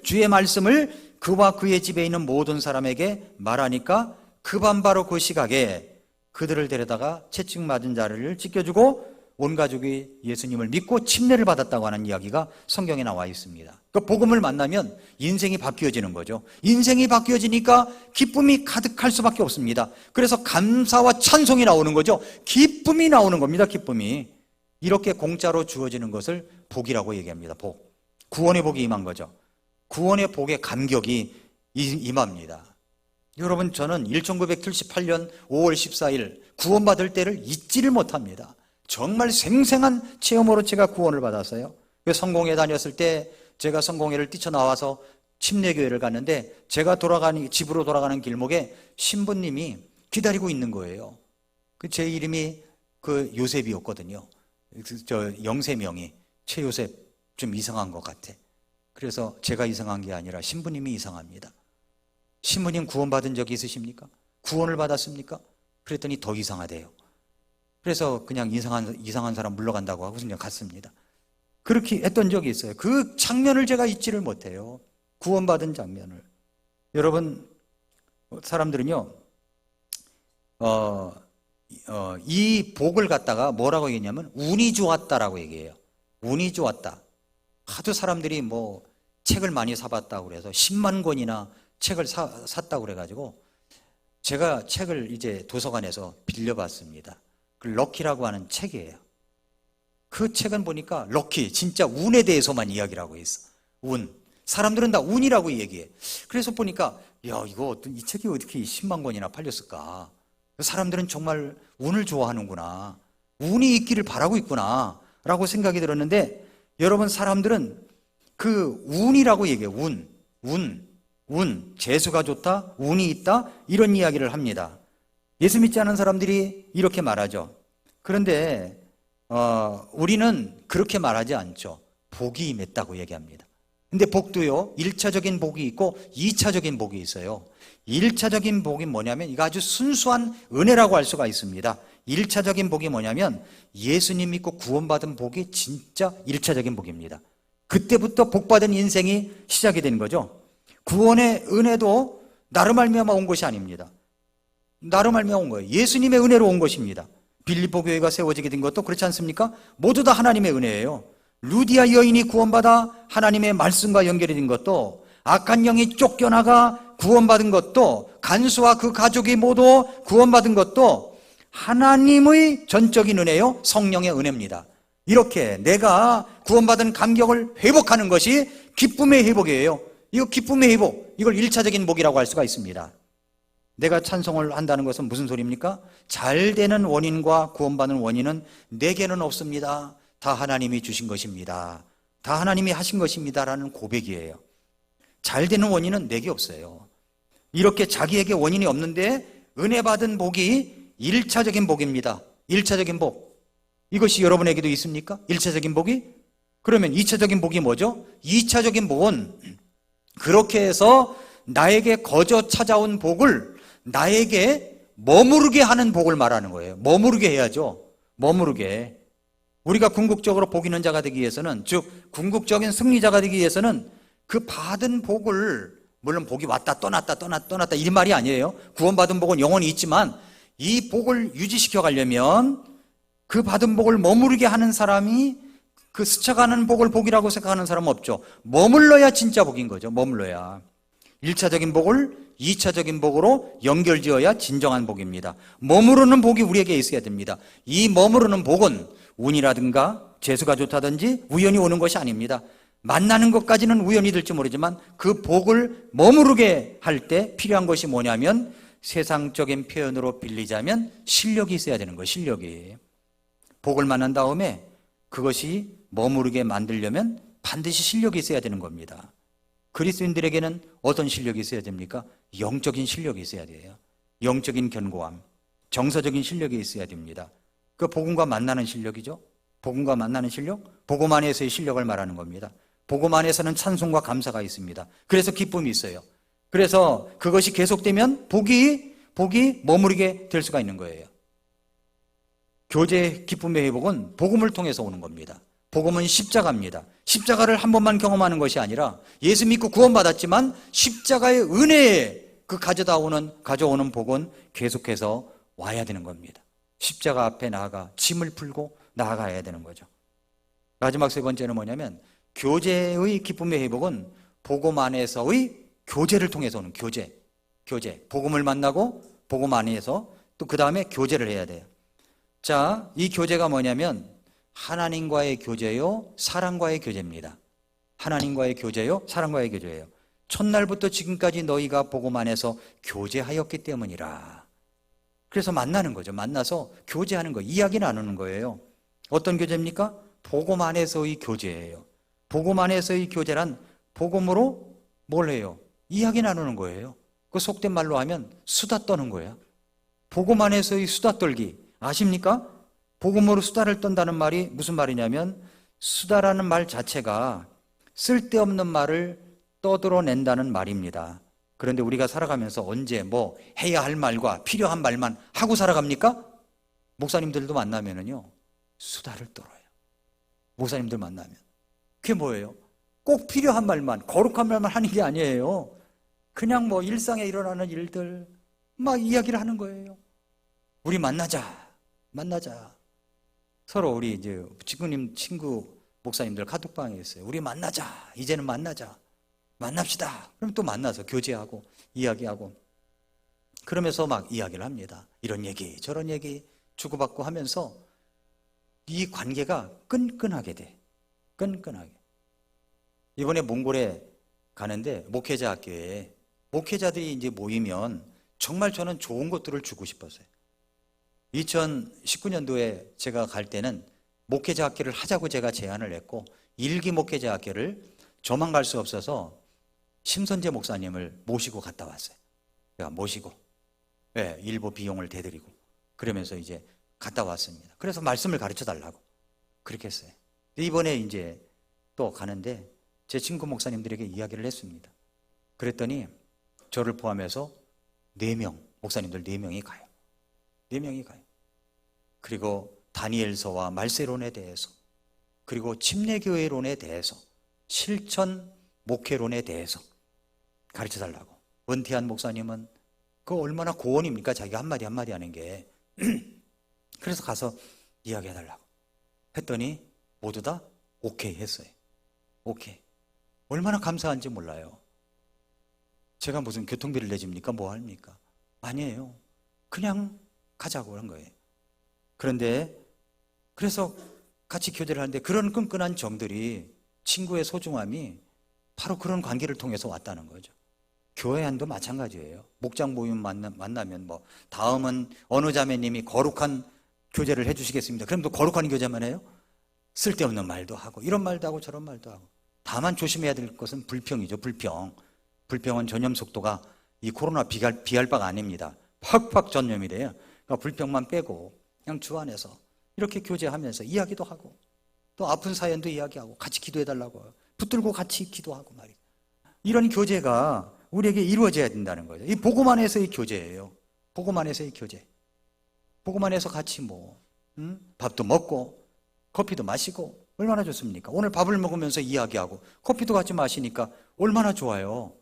그와 그의 집에 있는 모든 사람에게 말하니까 그 밤 바로 그 시각에 그들을 데려다가 채찍 맞은 자를 찢겨주고 온 가족이 예수님을 믿고 침례를 받았다고 하는 이야기가 성경에 나와 있습니다. 그 복음을 만나면 인생이 바뀌어지는 거죠. 인생이 바뀌어지니까 기쁨이 가득할 수밖에 없습니다. 그래서 감사와 찬송이 나오는 거죠. 기쁨이 나오는 겁니다. 기쁨이. 이렇게 공짜로 주어지는 것을 복이라고 얘기합니다. 복. 구원의 복이 임한 거죠. 구원의 복의 감격이 임합니다. 여러분, 저는 1978년 5월 14일 구원받을 때를 잊지를 못합니다. 정말 생생한 체험으로 제가 구원을 받았어요. 성공회 다녔을 때 제가 성공회를 뛰쳐나와서 침례교회를 갔는데 제가 집으로 돌아가는 길목에 신부님이 기다리고 있는 거예요. 제 이름이 요셉이었거든요. 영세명이 최요셉, 좀 이상한 것 같아. 그래서 제가 이상한 게 아니라 신부님이 이상합니다. 신부님 구원받은 적이 있으십니까? 구원을 받았습니까? 그랬더니 더 이상하대요. 그래서 그냥 이상한 사람 물러간다고 하고 그냥 갔습니다. 그렇게 했던 적이 있어요. 그 장면을 제가 잊지를 못해요. 구원받은 장면을. 여러분, 사람들은요, 이 복을 갖다가 뭐라고 얘기했냐면 운이 좋았다라고 얘기해요. 운이 좋았다. 하도 사람들이 책을 많이 사봤다고 그래서 10만 권이나 책을 샀다고 그래가지고 제가 책을 이제 도서관에서 빌려봤습니다. 그 럭키라고 하는 책이에요. 그 책은 보니까 럭키, 진짜 운에 대해서만 이야기를 하고 있어. 운. 사람들은 다 운이라고 얘기해. 그래서 보니까 야, 이거 이 책이 어떻게 10만 권이나 팔렸을까? 사람들은 정말 운을 좋아하는구나. 운이 있기를 바라고 있구나 라고 생각이 들었는데, 여러분, 사람들은 그 운이라고 얘기해요. 운, 재수가 좋다, 운이 있다, 이런 이야기를 합니다. 예수 믿지 않은 사람들이 이렇게 말하죠. 그런데 우리는 그렇게 말하지 않죠. 복이 임했다고 얘기합니다. 근데 복도요, 1차적인 복이 있고 2차적인 복이 있어요. 1차적인 복이 뭐냐면 이거 아주 순수한 은혜라고 할 수가 있습니다. 1차적인 복이 뭐냐면 예수님 믿고 구원받은 복이 진짜 1차적인 복입니다. 그때부터 복받은 인생이 시작이 된 거죠. 구원의 은혜도 나로 말미암아 온 것이 아닙니다. 나로 말미암아 온 거예요. 예수님의 은혜로 온 것입니다. 빌립보 교회가 세워지게 된 것도 그렇지 않습니까? 모두 다 하나님의 은혜예요. 루디아 여인이 구원받아 하나님의 말씀과 연결이 된 것도, 악한 영이 쫓겨나가 구원받은 것도, 간수와 그 가족이 모두 구원받은 것도 하나님의 전적인 은혜요, 성령의 은혜입니다. 이렇게 내가 구원받은 감격을 회복하는 것이 기쁨의 회복이에요. 이거 기쁨의 회복, 이걸 1차적인 복이라고 할 수가 있습니다. 내가 찬송을 한다는 것은 무슨 소리입니까? 잘 되는 원인과 구원받는 원인은 내게는 없습니다. 다 하나님이 주신 것입니다. 다 하나님이 하신 것입니다 라는 고백이에요. 잘 되는 원인은 내게 없어요. 이렇게 자기에게 원인이 없는데 은혜 받은 복이 1차적인 복입니다. 1차적인 복. 이것이 여러분에게도 있습니까? 1차적인 복이? 그러면 2차적인 복이 뭐죠? 2차적인 복은 그렇게 해서 나에게 거저 찾아온 복을 나에게 머무르게 하는 복을 말하는 거예요. 머무르게 해야죠. 머무르게. 우리가 궁극적으로 복 있는 자가 되기 위해서는, 즉 궁극적인 승리자가 되기 위해서는 그 받은 복을, 물론 복이 왔다 떠났다 이 말이 아니에요. 구원받은 복은 영원히 있지만 이 복을 유지시켜 가려면 그 받은 복을 머무르게 하는 사람이, 그 스쳐가는 복을 복이라고 생각하는 사람은 없죠. 머물러야 진짜 복인 거죠. 머물러야. 1차적인 복을 2차적인 복으로 연결지어야 진정한 복입니다. 머무르는 복이 우리에게 있어야 됩니다. 이 머무르는 복은 운이라든가 재수가 좋다든지 우연히 오는 것이 아닙니다. 만나는 것까지는 우연이 될지 모르지만 그 복을 머무르게 할 때 필요한 것이 뭐냐면, 세상적인 표현으로 빌리자면 실력이 있어야 되는 거예요. 실력이. 복을 만난 다음에 그것이 머무르게 만들려면 반드시 실력이 있어야 되는 겁니다. 그리스도인들에게는 어떤 실력이 있어야 됩니까? 영적인 실력이 있어야 돼요. 영적인 견고함, 정서적인 실력이 있어야 됩니다. 그 복음과 만나는 실력이죠. 복음과 만나는 실력, 복음 안에서의 실력을 말하는 겁니다. 복음 안에서는 찬송과 감사가 있습니다. 그래서 기쁨이 있어요. 그래서 그것이 계속되면 복이 머무르게 될 수가 있는 거예요. 교제 기쁨의 회복은 복음을 통해서 오는 겁니다. 복음은 십자가입니다. 십자가를 한 번만 경험하는 것이 아니라 예수 믿고 구원받았지만 십자가의 은혜에 그 가져오는 복은 계속해서 와야 되는 겁니다. 십자가 앞에 나아가 짐을 풀고 나아가야 되는 거죠. 마지막 세 번째는 뭐냐면, 교제의 기쁨의 회복은 복음 안에서의 교제를 통해서 오는 교제. 복음을 만나고 복음 안에서 또 그 다음에 교제를 해야 돼요. 자, 이 교제가 뭐냐면 하나님과의 교제요, 사랑과의 교제입니다. 하나님과의 교제요, 사랑과의 교제예요. 첫날부터 지금까지 너희가 복음 안에서 교제하였기 때문이라. 그래서 만나는 거죠. 만나서 교제하는 거, 이야기 나누는 거예요. 어떤 교제입니까? 복음 안에서의 교제예요. 복음 안에서의 교제란 복음으로 뭘 해요? 이야기 나누는 거예요. 그 속된 말로 하면 수다 떠는 거예요. 복음 안에서의 수다 떨기 아십니까? 복음으로 수다를 떤다는 말이 무슨 말이냐면, 수다라는 말 자체가 쓸데없는 말을 떠들어낸다는 말입니다. 그런데 우리가 살아가면서 언제 뭐 해야 할 말과 필요한 말만 하고 살아갑니까? 목사님들도 만나면은요, 수다를 떨어요. 목사님들 만나면. 그게 뭐예요? 꼭 필요한 말만, 거룩한 말만 하는 게 아니에요. 그냥 뭐 일상에 일어나는 일들 막 이야기를 하는 거예요. 우리 만나자. 서로 우리 이제 친구 목사님들 카톡방에 있어요. 우리 만나자. 이제는 만나자. 만납시다. 그럼 또 만나서 교제하고 이야기하고 그러면서 막 이야기를 합니다. 이런 얘기 저런 얘기 주고받고 하면서 이 관계가 끈끈하게 돼. 끈끈하게. 이번에 몽골에 가는데 목회자 학교에 목회자들이 이제 모이면 정말 저는 좋은 것들을 주고 싶었어요. 2019년도에 제가 갈 때는 목회자 학교를 하자고 제가 제안을 했고 1기 목회자 학교를 저만 갈 수 없어서 심선재 목사님을 모시고 갔다 왔어요. 제가 모시고 일부 비용을 대드리고 그러면서 이제 갔다 왔습니다. 그래서 말씀을 가르쳐 달라고 그렇게 했어요. 이번에 이제 또 가는데 제 친구 목사님들에게 이야기를 했습니다. 그랬더니 저를 포함해서 4명, 목사님들 4명이 가요. 4명이 가요. 그리고 다니엘서와 말세론에 대해서, 그리고 침례교회론에 대해서, 실천 목회론에 대해서 가르쳐 달라고. 원태한 목사님은 그거 얼마나 고언입니까? 자기가 한마디 한마디 하는 게. 그래서 가서 이야기해 달라고 했더니 모두 다 오케이 했어요. 오케이. 얼마나 감사한지 몰라요. 제가 무슨 교통비를 내줍니까? 뭐 합니까? 아니에요. 그냥 가자고 한 거예요. 그런데 그래서 같이 교제를 하는데 그런 끈끈한 정들이 친구의 소중함이 바로 그런 관계를 통해서 왔다는 거죠. 교회 안도 마찬가지예요. 목장 모임 만나면 뭐 다음은 어느 자매님이 거룩한 교제를 해주시겠습니다. 그럼 또 거룩한 교제만 해요? 쓸데없는 말도 하고 이런 말도 하고 저런 말도 하고. 다만 조심해야 될 것은 불평이죠. 불평은 전염 속도가 이 코로나 비할 바가 아닙니다. 팍팍 전염이래요. 그러니까 불평만 빼고 그냥 주 안에서 이렇게 교제하면서 이야기도 하고 또 아픈 사연도 이야기하고 같이 기도해달라고 붙들고 같이 기도하고 말이에요. 이런 교제가 우리에게 이루어져야 된다는 거죠. 이 복음 안에서의 교제예요. 복음 안에서의 교제. 복음 안에서 같이 밥도 먹고 커피도 마시고 얼마나 좋습니까? 오늘 밥을 먹으면서 이야기하고 커피도 같이 마시니까 얼마나 좋아요.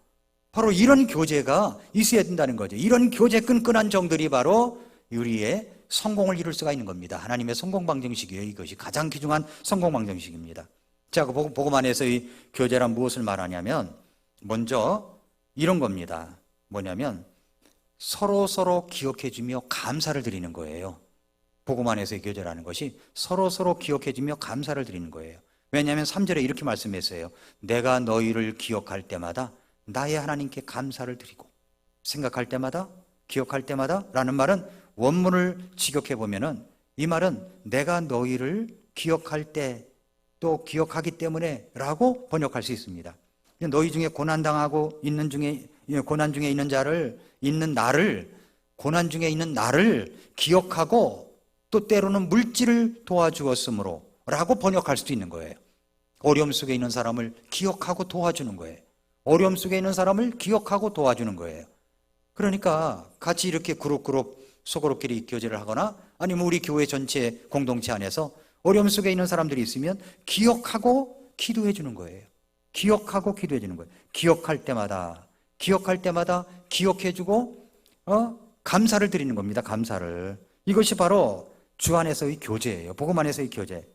바로 이런 교제가 있어야 된다는 거죠. 이런 교제 끈끈한 정들이 바로 우리의 성공을 이룰 수가 있는 겁니다. 하나님의 성공 방정식이에요. 이것이 가장 귀중한 성공 방정식입니다. 자, 그 복음 안에서의 교제란 무엇을 말하냐면 먼저 이런 겁니다. 뭐냐면 서로 기억해주며 감사를 드리는 거예요. 복음 안에서의 교제라는 것이 서로 기억해주며 감사를 드리는 거예요. 왜냐하면 3절에 이렇게 말씀했어요. 내가 너희를 기억할 때마다 나의 하나님께 감사를 드리고 생각할 때마다 기억할 때마다 라는 말은 원문을 직역해 보면은 이 말은 내가 너희를 기억할 때 또 기억하기 때문에 라고 번역할 수 있습니다. 너희 중에 고난 중에 있는 자를 있는 나를 고난 중에 있는 나를 기억하고 또 때로는 물질을 도와주었으므로 라고 번역할 수도 있는 거예요. 어려움 속에 있는 사람을 기억하고 도와주는 거예요. 어려움 속에 있는 사람을 기억하고 도와주는 거예요. 그러니까 같이 이렇게 그룹 소그룹끼리 교제를 하거나 아니면 우리 교회 전체 공동체 안에서 어려움 속에 있는 사람들이 있으면 기억하고 기도해 주는 거예요. 기억하고 기도해 주는 거예요. 기억할 때마다 기억해 주고 감사를 드리는 겁니다. 감사를. 이것이 바로 주 안에서의 교제예요. 복음 안에서의 교제.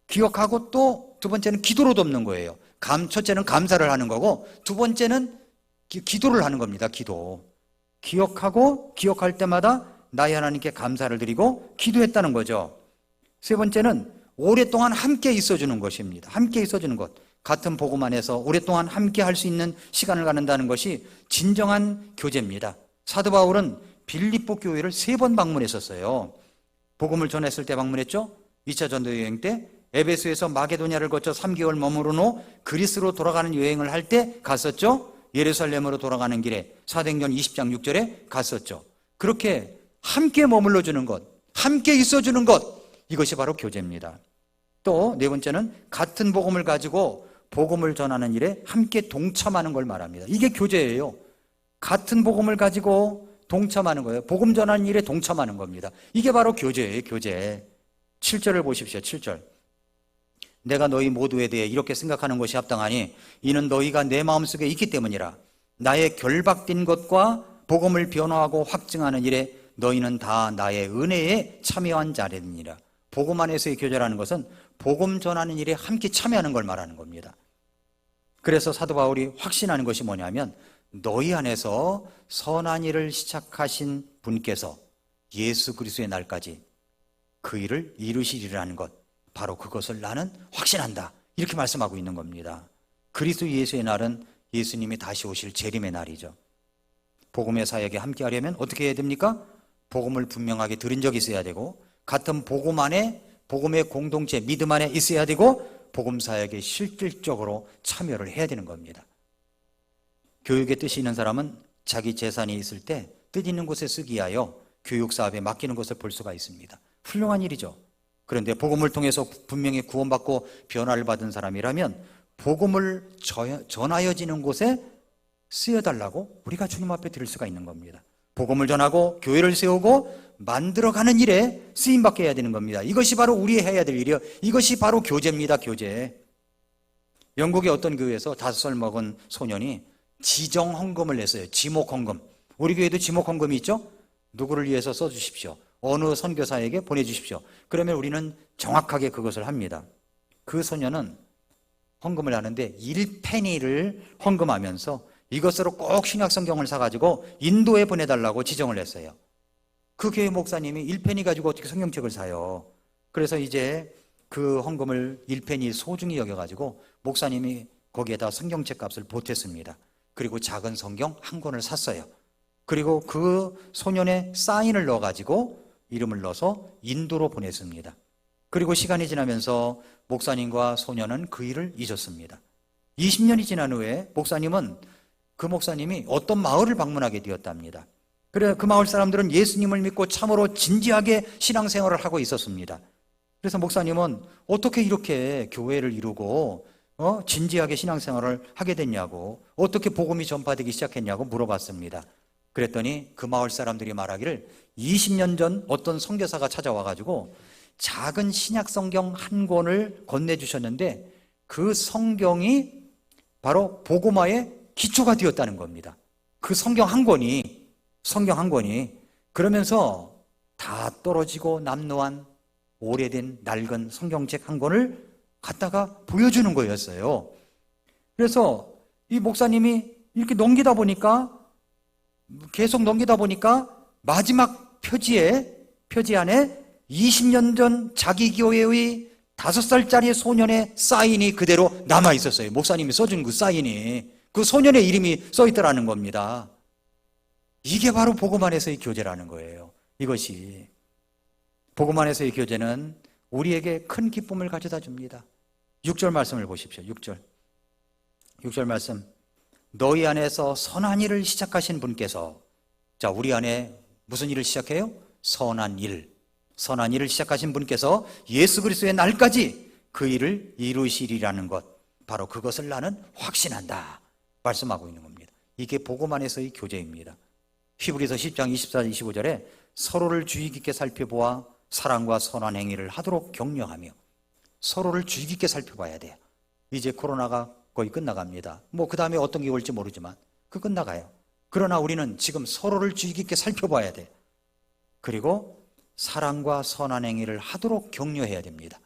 기억하고 또 두 번째는 기도로 돕는 거예요. 첫째는 감사를 하는 거고 두 번째는 기도를 하는 겁니다. 기도. 기억하고 기억할 때마다 나의 하나님께 감사를 드리고 기도했다는 거죠. 세 번째는 오랫동안 함께 있어주는 것입니다. 함께 있어주는 것. 같은 복음 안에서 오랫동안 함께 할 수 있는 시간을 갖는다는 것이 진정한 교제입니다. 사도 바울은 빌립보 교회를 3번 방문했었어요. 복음을 전했을 때 방문했죠. 2차 전도 여행 때 에베소에서 마게도냐를 거쳐 3개월 머무른 후 그리스로 돌아가는 여행을 할 때 갔었죠. 예루살렘으로 돌아가는 길에 사도행전 20장 6절에 갔었죠. 그렇게 함께 머물러 주는 것, 함께 있어 주는 것, 이것이 바로 교제입니다. 또 네 번째는 같은 복음을 가지고 복음을 전하는 일에 함께 동참하는 걸 말합니다. 이게 교제예요. 같은 복음을 가지고 동참하는 거예요. 복음 전하는 일에 동참하는 겁니다. 이게 바로 교제예요. 교제. 7절을 보십시오. 7절. 내가 너희 모두에 대해 이렇게 생각하는 것이 합당하니 이는 너희가 내 마음속에 있기 때문이라. 나의 결박된 것과 복음을 변화하고 확증하는 일에 너희는 다 나의 은혜에 참여한 자들이니라. 복음 안에서의 교제라는 것은 복음 전하는 일에 함께 참여하는 걸 말하는 겁니다. 그래서 사도 바울이 확신하는 것이 뭐냐면 너희 안에서 선한 일을 시작하신 분께서 예수 그리스도의 날까지 그 일을 이루시리라는 것, 바로 그것을 나는 확신한다, 이렇게 말씀하고 있는 겁니다. 그리스도 예수의 날은 예수님이 다시 오실 재림의 날이죠. 복음의 사역에 함께 하려면 어떻게 해야 됩니까? 복음을 분명하게 들은 적이 있어야 되고, 같은 복음 안에, 복음의 공동체, 믿음 안에 있어야 되고, 복음 사역에 실질적으로 참여를 해야 되는 겁니다. 교육에 뜻이 있는 사람은 자기 재산이 있을 때 뜻 있는 곳에 쓰기 위하여 교육 사업에 맡기는 것을 볼 수가 있습니다. 훌륭한 일이죠. 그런데 복음을 통해서 분명히 구원받고 변화를 받은 사람이라면 복음을 전하여지는 곳에 쓰여달라고 우리가 주님 앞에 드릴 수가 있는 겁니다. 복음을 전하고 교회를 세우고 만들어가는 일에 쓰임받게 해야 되는 겁니다. 이것이 바로 우리 해야 될 일이요, 이것이 바로 교제입니다. 교제. 영국의 어떤 교회에서 5살 먹은 소년이 지정 헌금을 냈어요. 지목 헌금. 우리 교회도 지목 헌금이 있죠? 누구를 위해서 써주십시오, 어느 선교사에게 보내주십시오. 그러면 우리는 정확하게 그것을 합니다. 그 소년은 헌금을 하는데 1페니를 헌금하면서 이것으로 꼭 신약성경을 사가지고 인도에 보내달라고 지정을 했어요. 그 교회 목사님이 1페니 가지고 어떻게 성경책을 사요? 그래서 이제 그 헌금을 1페니 소중히 여겨가지고 목사님이 거기에다 성경책 값을 보탰습니다. 그리고 작은 성경 한 권을 샀어요. 그리고 그 소년의 사인을 넣어가지고 이름을 넣어서 인도로 보냈습니다. 그리고 시간이 지나면서 목사님과 소년은 그 일을 잊었습니다. 20년이 지난 후에 그 목사님이 어떤 마을을 방문하게 되었답니다. 그래, 그 마을 사람들은 예수님을 믿고 참으로 진지하게 신앙생활을 하고 있었습니다. 그래서 목사님은 어떻게 이렇게 교회를 이루고 진지하게 신앙생활을 하게 됐냐고, 어떻게 복음이 전파되기 시작했냐고 물어봤습니다. 그랬더니 그 마을 사람들이 말하기를 20년 전 어떤 선교사가 찾아와가지고 작은 신약 성경 한 권을 건네주셨는데 그 성경이 바로 복음화의 기초가 되었다는 겁니다. 그 성경 한 권이 그러면서 다 떨어지고 남루한 오래된 낡은 성경책 한 권을 갖다가 보여주는 거였어요. 그래서 이 목사님이 이렇게 계속 넘기다 보니까 마지막 표지 안에 20년 전 자기 교회의 5살짜리 소년의 사인이 그대로 남아 있었어요. 목사님이 써준 그 사인이, 그 소년의 이름이 써 있더라는 겁니다. 이게 바로 복음 안에서의 교제라는 거예요. 이것이 복음 안에서의 교제는 우리에게 큰 기쁨을 가져다 줍니다. 6절 말씀을 보십시오. 6절 말씀. 너희 안에서 선한 일을 시작하신 분께서, 자, 우리 안에 무슨 일을 시작해요? 선한 일을 시작하신 분께서 예수 그리스도의 날까지 그 일을 이루시리라는 것, 바로 그것을 나는 확신한다 말씀하고 있는 겁니다. 이게 복음 안에서의 교제입니다. 히브리서 10장 24절 25절에 서로를 주의 깊게 살펴보아 사랑과 선한 행위를 하도록 격려하며, 서로를 주의 깊게 살펴봐야 돼요. 이제 코로나가 거의 끝나갑니다. 그 다음에 어떤 게 올지 모르지만 끝나가요. 그러나 우리는 지금 서로를 주의 깊게 살펴봐야 돼요. 그리고 사랑과 선한 행위를 하도록 격려해야 됩니다.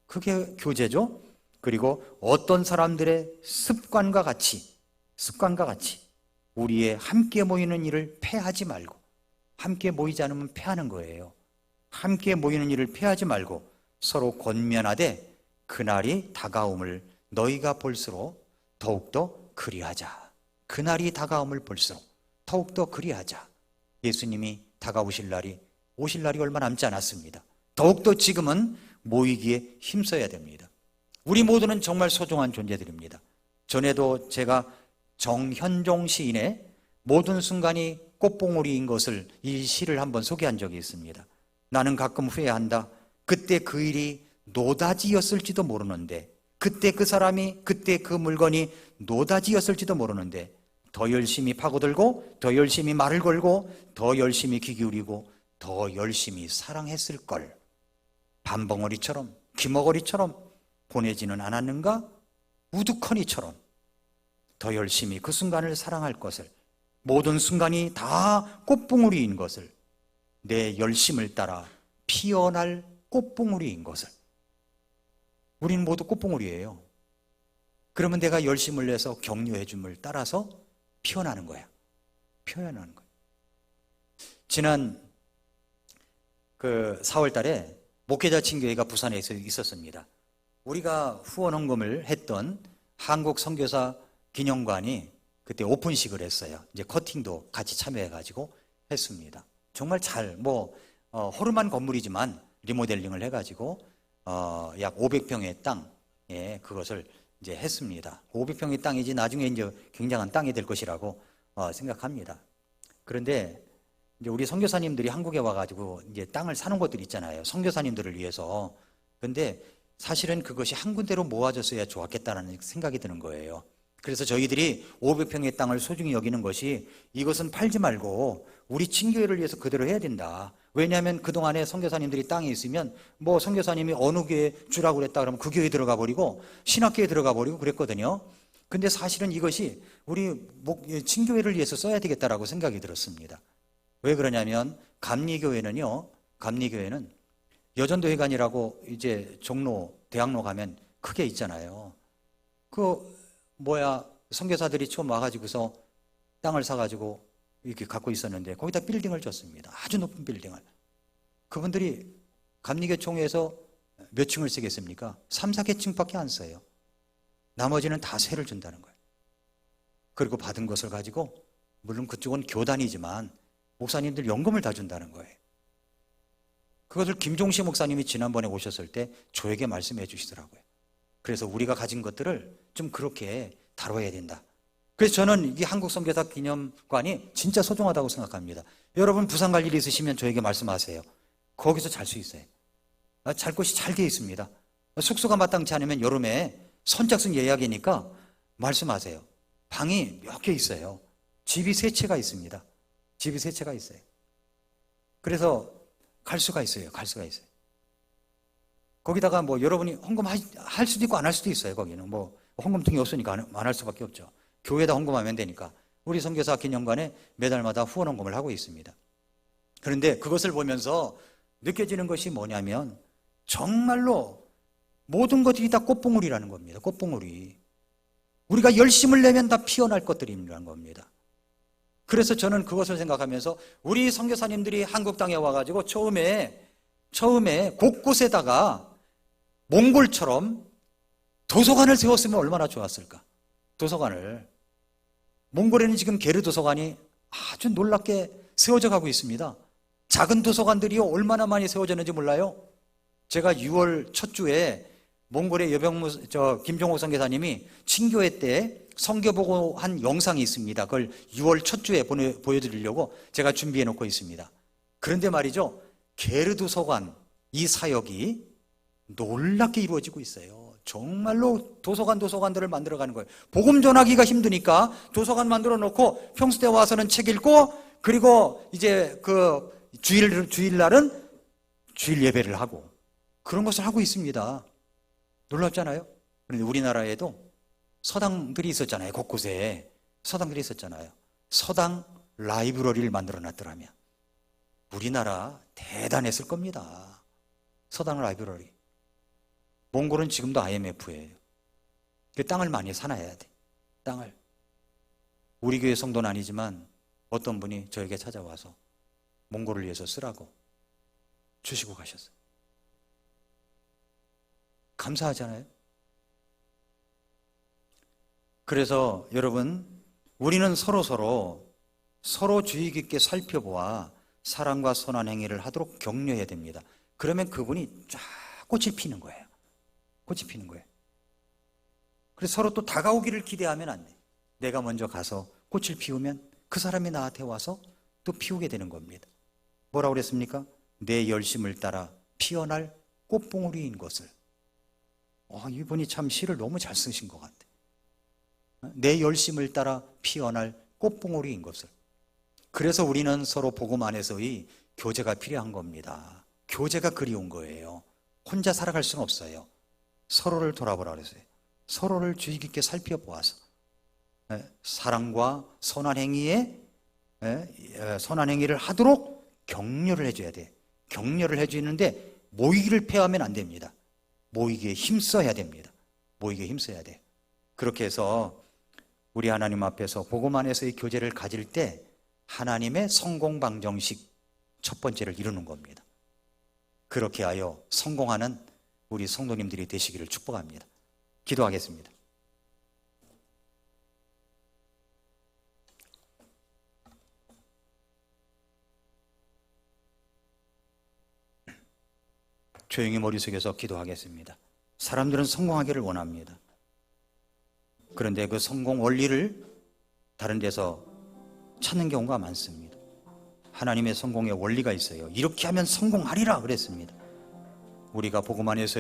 그게 교제죠. 그리고 어떤 사람들의 습관과 같이 우리의 함께 모이는 일을 패하지 말고, 함께 모이지 않으면 패하는 거예요. 함께 모이는 일을 패하지 말고 서로 권면하되 그날이 다가옴을 너희가 볼수록 더욱더 그리하자. 그날이 다가옴을 볼수록 더욱더 그리하자. 예수님이 다가오실 날이, 오실 날이 얼마 남지 않았습니다. 더욱더 지금은 모이기에 힘써야 됩니다. 우리 모두는 정말 소중한 존재들입니다. 전에도 제가 정현종 시인의 모든 순간이 꽃봉오리인 것을, 이 시를 한번 소개한 적이 있습니다. 나는 가끔 후회한다. 그때 그 일이 노다지였을지도 모르는데, 그때 그 사람이, 그때 그 물건이 노다지였을지도 모르는데 더 열심히 파고들고, 더 열심히 말을 걸고, 더 열심히 귀 기울이고, 더 열심히 사랑했을 걸. 밤벙어리처럼, 귀머거리처럼 보내지는 않았는가? 우두커니처럼 더 열심히 그 순간을 사랑할 것을, 모든 순간이 다 꽃봉오리인 것을, 내 열심을 따라 피어날 꽃봉오리인 것을. 우리는 모두 꽃봉오리예요. 그러면 내가 열심을 내서 격려해 줌을 따라서 피어나는 거야. 피어나는 거야. 지난 4월 달에 목회자 친교회가 부산에 있었습니다. 우리가 후원 헌금을 했던 한국 선교사 기념관이 그때 오픈식을 했어요. 이제 커팅도 같이 참여해가지고 했습니다. 정말 허름한 건물이지만 리모델링을 해가지고 약 500평의 땅에 그것을 이제 했습니다. 500평의 땅이지 나중에 이제 굉장한 땅이 될 것이라고 생각합니다. 그런데 이제 우리 선교사님들이 한국에 와가지고 이제 땅을 사는 곳들 있잖아요. 선교사님들을 위해서. 근데 사실은 그것이 한 군데로 모아졌어야 좋았겠다는 생각이 드는 거예요. 그래서 저희들이 500평의 땅을 소중히 여기는 것이 이것은 팔지 말고 우리 친교회를 위해서 그대로 해야 된다. 왜냐하면 그동안에 선교사님들이 땅에 있으면 선교사님이 어느 교회 주라고 그랬다 그러면 그 교회에 들어가 버리고 신학교에 들어가 버리고 그랬거든요. 근데 사실은 이것이 우리 친교회를 위해서 써야 되겠다라고 생각이 들었습니다. 왜 그러냐면 감리교회는 여전도회관이라고 이제 종로 대학로 가면 크게 있잖아요. 선교사들이 처음 와가지고서 땅을 사가지고 이렇게 갖고 있었는데 거기다 빌딩을 졌습니다. 아주 높은 빌딩을. 그분들이 감리교 총회에서 몇 층을 쓰겠습니까? 3, 4개층밖에 안 써요. 나머지는 다 세를 준다는 거예요. 그리고 받은 것을 가지고 물론 그쪽은 교단이지만 목사님들 연금을 다 준다는 거예요. 그것을 김종시 목사님이 지난번에 오셨을 때 저에게 말씀해 주시더라고요. 그래서 우리가 가진 것들을 좀 그렇게 다뤄야 된다. 그래서 저는 이 한국선교사 기념관이 진짜 소중하다고 생각합니다. 여러분 부산 갈 일이 있으시면 저에게 말씀하세요. 거기서 잘 수 있어요. 잘 곳이 잘 되어 있습니다. 숙소가 마땅치 않으면 여름에 선착순 예약이니까 말씀하세요. 방이 몇 개 있어요. 집이 3채가 있습니다. 집이 3채가 있어요. 그래서 갈 수가 있어요. 거기다가 여러분이 헌금할 수도 있고 안 할 수도 있어요. 거기는 헌금통이 없으니까 안 할 수밖에 없죠. 교회에다 헌금하면 되니까. 우리 선교사 기념관에 매달마다 후원 헌금을 하고 있습니다. 그런데 그것을 보면서 느껴지는 것이 뭐냐면 정말로 모든 것들이 다 꽃봉오리라는 겁니다. 꽃봉오리. 우리가 열심을 내면 다 피어날 것들이라는 겁니다. 그래서 저는 그것을 생각하면서 우리 선교사님들이 한국 땅에 와가지고 처음에 곳곳에다가 몽골처럼 도서관을 세웠으면 얼마나 좋았을까. 도서관을. 몽골에는 지금 게르 도서관이 아주 놀랍게 세워져 가고 있습니다. 작은 도서관들이 얼마나 많이 세워졌는지 몰라요. 제가 6월 첫 주에 몽골의 김종호 선교사님이 친교회 때 선교보고 한 영상이 있습니다. 그걸 6월 첫 주에 보여드리려고 제가 준비해 놓고 있습니다. 그런데 말이죠, 게르 도서관 이 사역이 놀랍게 이루어지고 있어요. 정말로 도서관들을 만들어가는 거예요. 복음 전하기가 힘드니까 도서관 만들어 놓고 평소 때 와서는 책 읽고, 그리고 이제 주일날은 주일 예배를 하고 그런 것을 하고 있습니다. 놀랍잖아요. 그런데 우리나라에도 서당들이 있었잖아요. 곳곳에 서당들이 있었잖아요. 서당 라이브러리를 만들어 놨더라면 우리나라 대단했을 겁니다. 서당 라이브러리. 몽골은 지금도 IMF예요. 그 땅을 많이 사놔야 돼. 땅을. 우리 교회 성도는 아니지만 어떤 분이 저에게 찾아와서 몽골을 위해서 쓰라고 주시고 가셨어요. 감사하잖아요. 그래서 여러분, 우리는 서로 주의 깊게 살펴보아 사랑과 선한 행위를 하도록 격려해야 됩니다. 그러면 그분이 쫙 꽃이 피는 거예요. 꽃이 피는 거예요. 그래서 서로 또 다가오기를 기대하면 안 돼. 내가 먼저 가서 꽃을 피우면 그 사람이 나한테 와서 또 피우게 되는 겁니다. 뭐라고 그랬습니까? 내 열심을 따라 피어날 꽃봉오리인 것을. 이분이 참 시를 너무 잘 쓰신 것 같아. 내 열심을 따라 피어날 꽃봉오리인 것을. 그래서 우리는 서로 복음 안에서의 교제가 필요한 겁니다. 교제가 그리운 거예요. 혼자 살아갈 수는 없어요. 서로를 돌아보라 그랬어요. 서로를 주의 깊게 살펴보아서 사랑과 선한 행위를 하도록 격려를 해줘야 돼. 격려를 해주는데 모이기를 폐하면 안 됩니다. 모이기에 힘써야 됩니다. 모이기에 힘써야 돼. 그렇게 해서 우리 하나님 앞에서 복음 안에서의 교제를 가질 때 하나님의 성공 방정식 첫 번째를 이루는 겁니다. 그렇게 하여 성공하는 우리 성도님들이 되시기를 축복합니다. 기도하겠습니다. 조용히 머릿속에서 기도하겠습니다. 사람들은 성공하기를 원합니다. 그런데 그 성공 원리를 다른 데서 찾는 경우가 많습니다. 하나님의 성공의 원리가 있어요. 이렇게 하면 성공하리라 그랬습니다. 우리가 복음 안에서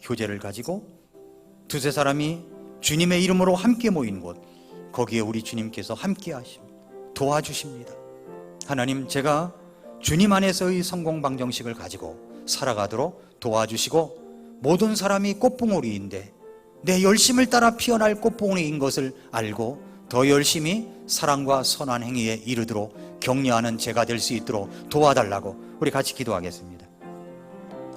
교제를 가지고 두세 사람이 주님의 이름으로 함께 모인 곳, 거기에 우리 주님께서 함께 하십니다. 도와주십니다. 하나님, 제가 주님 안에서의 성공 방정식을 가지고 살아가도록 도와주시고, 모든 사람이 꽃봉오리인데 내 열심을 따라 피어날 꽃봉오리인 것을 알고 더 열심히 사랑과 선한 행위에 이르도록 격려하는 제가 될 수 있도록 도와달라고 우리 같이 기도하겠습니다.